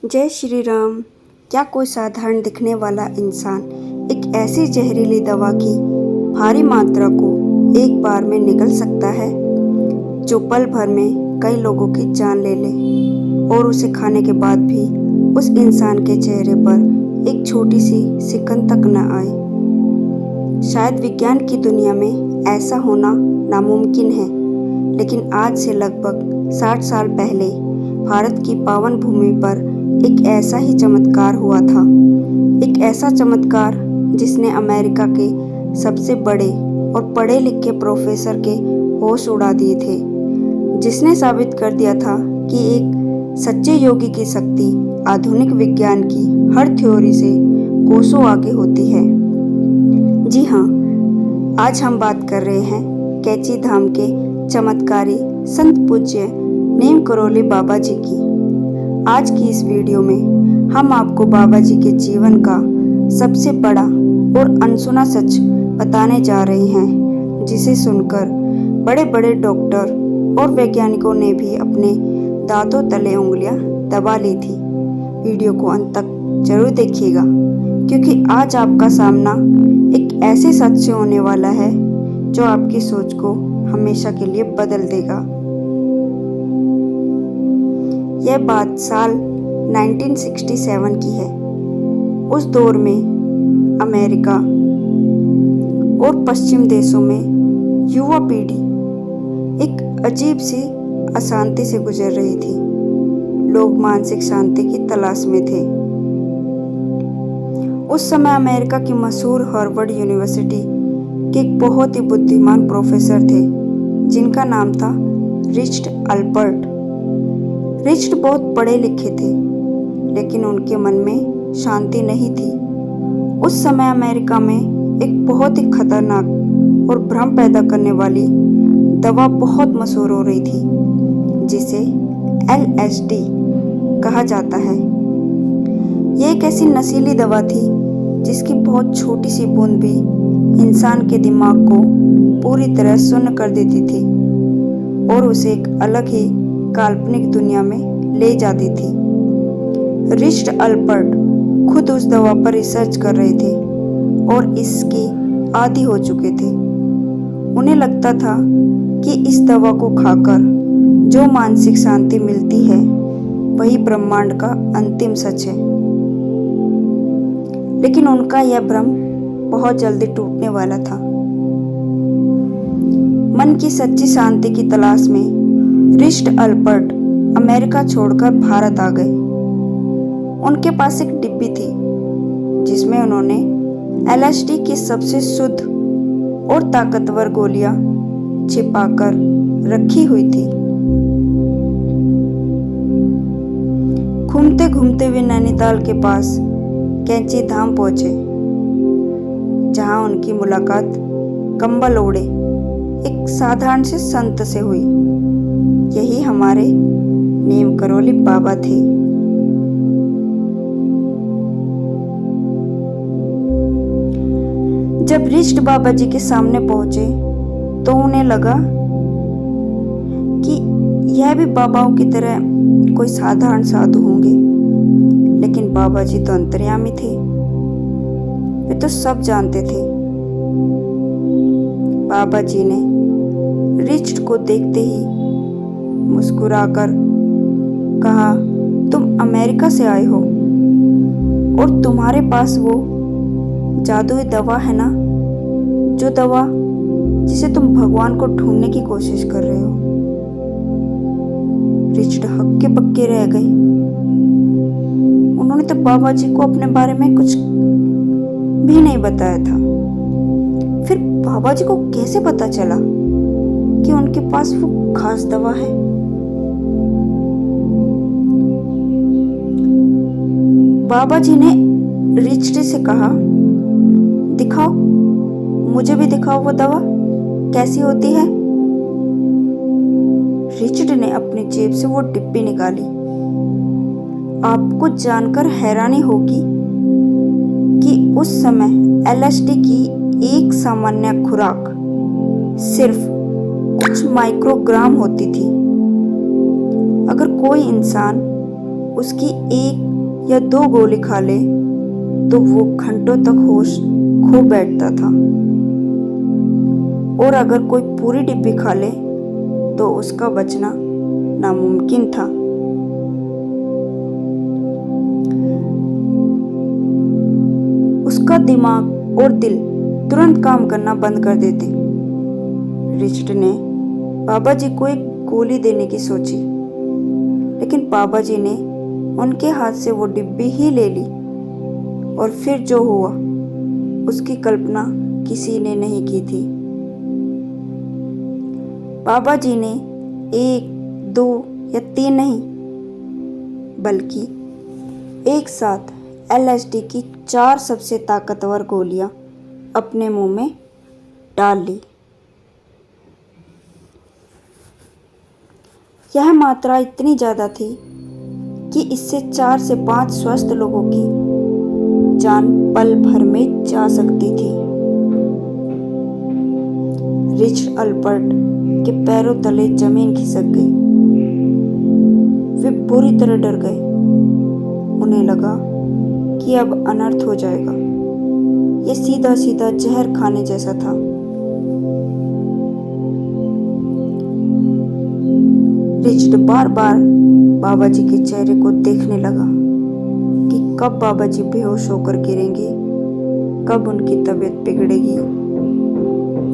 जय श्री राम। क्या कोई साधारण दिखने वाला इंसान एक ऐसी जहरीली दवा की भारी मात्रा को एक बार में निगल सकता है जो पल भर में कई लोगों की जान ले ले और उसे खाने के बाद भी उस इंसान के चेहरे पर एक छोटी सी सिकन तक न आए। शायद विज्ञान की दुनिया में ऐसा होना नामुमकिन है, लेकिन आज से लगभग 60 साल पहले भारत की पावन भूमि पर एक ऐसा ही चमत्कार हुआ था। एक ऐसा चमत्कार जिसने अमेरिका के सबसे बड़े और पढ़े लिखे प्रोफेसर के होश उड़ा दिए थे, जिसने साबित कर दिया था कि एक सच्चे योगी की शक्ति आधुनिक विज्ञान की हर थ्योरी से कोसों आगे होती है। जी हाँ, आज हम बात कर रहे हैं कैची धाम के चमत्कारी संत पूज्य नीम करोली बाबा जी की। आज की इस वीडियो में हम आपको बाबा जी के जीवन का सबसे बड़ा और अनसुना सच बताने जा रहे हैं, जिसे सुनकर बड़े बड़े डॉक्टर और वैज्ञानिकों ने भी अपने दांतों तले उंगलियां दबा ली थी। वीडियो को अंत तक जरूर देखिएगा, क्योंकि आज आपका सामना एक ऐसे सच से होने वाला है जो आपकी सोच को हमेशा के लिए बदल देगा। यह बात साल 1967 की है। उस दौर में अमेरिका और पश्चिम देशों में युवा पीढ़ी एक अजीब सी अशांति से गुजर रही थी। लोग मानसिक शांति की तलाश में थे। उस समय अमेरिका की मशहूर हार्वर्ड यूनिवर्सिटी के एक बहुत ही बुद्धिमान प्रोफेसर थे, जिनका नाम था रिचर्ड अल्पर्ट। रिचर्ड बहुत पढ़े लिखे थे, लेकिन उनके मन में शांति नहीं थी। उस समय अमेरिका में एक बहुत ही खतरनाक और भ्रम पैदा करने वाली दवा बहुत मशहूर हो रही थी, जिसे LSD कहा जाता है। यह एक ऐसी नशीली दवा थी जिसकी बहुत छोटी सी बूंद भी इंसान के दिमाग को पूरी तरह सुन्न कर देती थी और उसे एक अलग ही काल्पनिक दुनिया में ले जाती थी। रिचर्ड अल्पर्ट खुद उस दवा पर रिसर्च कर रहे थे और इसके आदी हो चुके थे। उन्हें लगता था कि इस दवा को खाकर जो मानसिक शांति मिलती है वही ब्रह्मांड का अंतिम सच है। लेकिन उनका यह भ्रम बहुत जल्दी टूटने वाला था। मन की सच्ची शांति की तलाश में रिचर्ड अल्पर्ट अमेरिका छोड़कर भारत आ गए। उनके पास एक डिब्बी थी जिसमें उन्होंने LSD की सबसे शुद्ध और ताकतवर गोलियां छिपाकर रखी हुई थी। घूमते घूमते वे नैनीताल के पास कैची धाम पहुंचे, जहां उनकी मुलाकात कंबल ओढ़े एक साधारण से संत से हुई। यही हमारे नीम करोली बाबा थे। जब रिचर्ड बाबा जी के सामने पहुंचे तो उन्हें लगा कि यह भी बाबाओं की तरह कोई साधारण साधु होंगे, लेकिन बाबा जी तो अंतर्यामी थे। वे तो सब जानते थे। बाबा जी ने रिचर्ड को देखते ही मुस्कुराकर कहा, तुम अमेरिका से आए हो और तुम्हारे पास वो जादुई दवा है ना, जो दवा जिसे तुम भगवान को ढूंढने की कोशिश कर रहे हो। रिचर्ड हक्के बक्के रह गए। उन्होंने तो बाबा जी को अपने बारे में कुछ भी नहीं बताया था। फिर बाबा जी को कैसे पता चला कि उनके पास वो खास दवा है? बाबा जी ने रिचर्ड से कहा, दिखाओ, मुझे भी दिखाओ वो दवा कैसी होती है। रिचर्ड ने अपनी जेब से वो डिब्बी निकाली। आपको जानकर हैरानी होगी कि उस समय LSD की एक सामान्य खुराक सिर्फ कुछ माइक्रोग्राम होती थी। अगर कोई इंसान उसकी एक या दो गोली खा ले तो वो घंटों तक होश खो बैठता था, और अगर कोई पूरी डिब्बी खा ले तो उसका बचना नामुमकिन था। उसका दिमाग और दिल तुरंत काम करना बंद कर देते। रिचर्ड ने बाबा जी को एक गोली देने की सोची, लेकिन बाबा जी ने उनके हाथ से वो डिब्बी ही ले ली, और फिर जो हुआ उसकी कल्पना किसी ने नहीं की थी। बाबा जी ने 1, 2 या 3 नहीं, बल्कि एक साथ LSD की 4 सबसे ताकतवर गोलियां अपने मुंह में डाल ली। यह मात्रा इतनी ज़्यादा थी कि इससे 4 से 5 स्वस्थ लोगों की जान पल भर में जा सकती थी। रिचर्ड अल्पर्ट के पैरों तले जमीन खिसक गई। वे बुरी तरह डर गए। उन्हें लगा कि अब अनर्थ हो जाएगा। यह सीधा सीधा जहर खाने जैसा था। रिचर्ड बार बार बाबा जी के चेहरे को देखने लगा कि कब बाबा जी बेहोश होकर गिरेंगे, कब उनकी तबीयत बिगड़ेगी।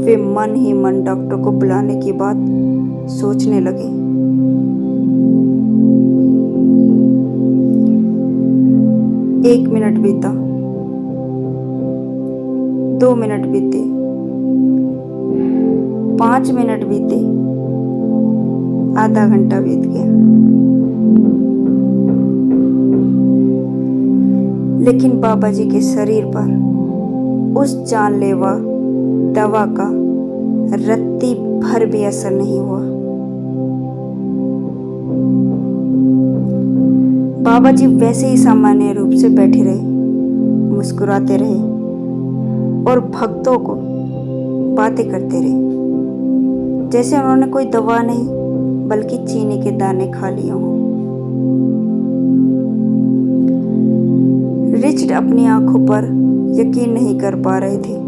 वे मन ही मन डॉक्टर को बुलाने की बात सोचने लगे। एक मिनट बीता, 2 मिनट बीते, 5 मिनट बीते, आधा घंटा बीत गया, लेकिन बाबा जी के शरीर पर उस जानलेवा दवा का रत्ती भर भी असर नहीं हुआ। बाबा जी वैसे ही सामान्य रूप से बैठे रहे, मुस्कुराते रहे और भक्तों को बातें करते रहे, जैसे उन्होंने कोई दवा नहीं बल्कि चीनी के दाने खा लिए हों। रिचर्ड अपनी आंखों पर यकीन नहीं कर पा रहे थे।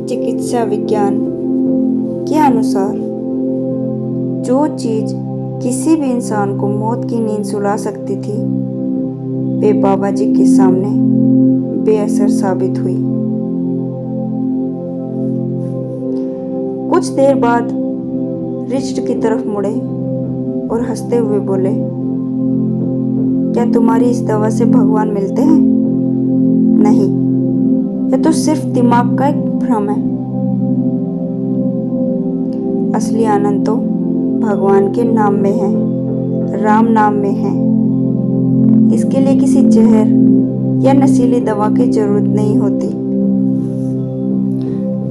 चिकित्सा विज्ञान के अनुसार जो चीज किसी भी इंसान को मौत की नींद सुला सकती थी, वे बाबा जी के सामने बेअसर साबित हुई। कुछ देर बाद रिचर्ड की तरफ मुड़े और हंसते हुए बोले, क्या तुम्हारी इस दवा से भगवान मिलते हैं? नहीं, यह तो सिर्फ दिमाग का एक भ्रम है। असली आनंद तो भगवान के नाम में है, राम नाम में है। इसके लिए किसी जहर या नशीली दवा की जरूरत नहीं होती।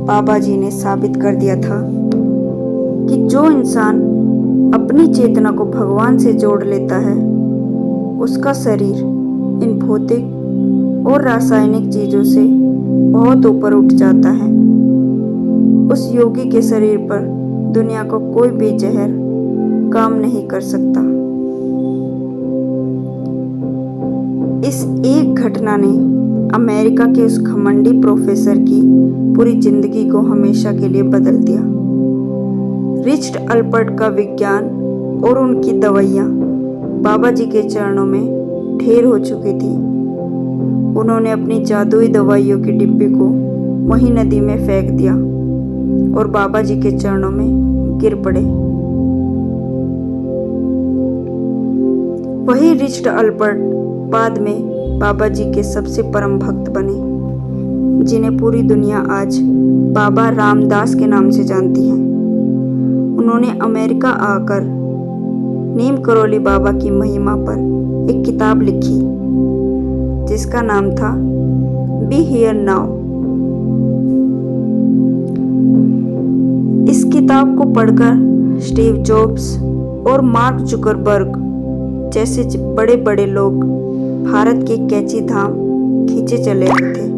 बाबा जी ने साबित कर दिया था कि जो इंसान अपनी चेतना को भगवान से जोड़ लेता है, उसका शरीर इन भौतिक और रासायनिक चीजों से बहुत ऊपर उठ जाता है। उस योगी के शरीर पर दुनिया का कोई भी जहर काम नहीं कर सकता। इस एक घटना ने अमेरिका के उस घमंडी प्रोफेसर की पूरी जिंदगी को हमेशा के लिए बदल दिया। रिचर्ड अल्पर्ट का विज्ञान और उनकी दवाइयाँ बाबा जी के चरणों में ढेर हो चुकी थी। उन्होंने अपनी जादुई दवाइयों की डिब्बी को वहीं नदी में फेंक दिया और बाबा जी के चरणों में गिर पड़े। वही रिचर्ड अल्पर्ट बाद में बाबा जी के सबसे परम भक्त बने, जिन्हें पूरी दुनिया आज बाबा रामदास के नाम से जानती है। उन्होंने अमेरिका आकर नीम करोली बाबा की महिमा पर एक किताब लिखी, जिसका नाम था बी हियर नाउ। इस किताब को पढ़कर स्टीव जॉब्स और मार्क जुकरबर्ग जैसे बड़े बड़े लोग भारत के कैची धाम खींचे चले थे।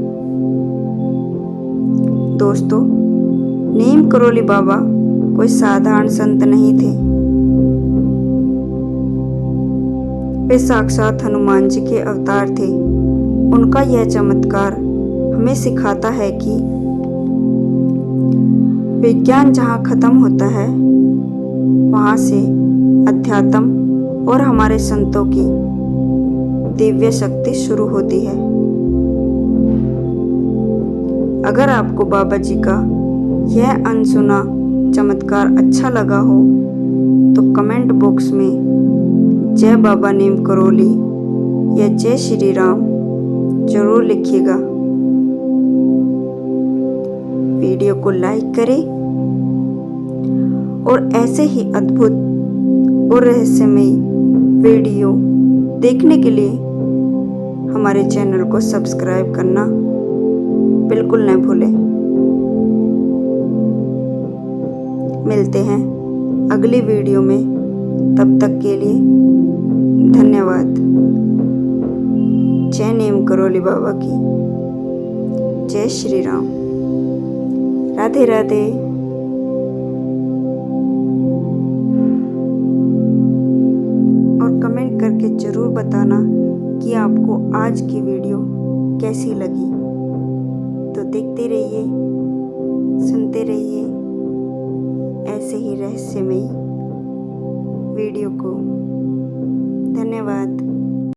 दोस्तों, नीम करोली बाबा कोई साधारण संत नहीं थे। वे साक्षात हनुमान जी के अवतार थे। उनका यह चमत्कार हमें सिखाता है कि विज्ञान जहाँ खत्म होता है वहाँ से अध्यात्म और हमारे संतों की दिव्य शक्ति शुरू होती है। अगर आपको बाबा जी का यह अनसुना चमत्कार अच्छा लगा हो तो कमेंट बॉक्स में जय बाबा नीम करोली या जय श्री राम जरूर लिखिएगा। वीडियो को लाइक करें और ऐसे ही अद्भुत और रहस्यमय वीडियो देखने के लिए हमारे चैनल को सब्सक्राइब करना बिल्कुल न भूलें। मिलते हैं अगली वीडियो में, तब तक के लिए धन्यवाद। जय नीम करोली बाबा की, जय श्री राम, राधे राधे। और कमेंट करके ज़रूर बताना कि आपको आज की वीडियो कैसी लगी। तो देखते रहिए, सुनते रहिए ऐसे ही रहस्यमयी वीडियो को। धन्यवाद।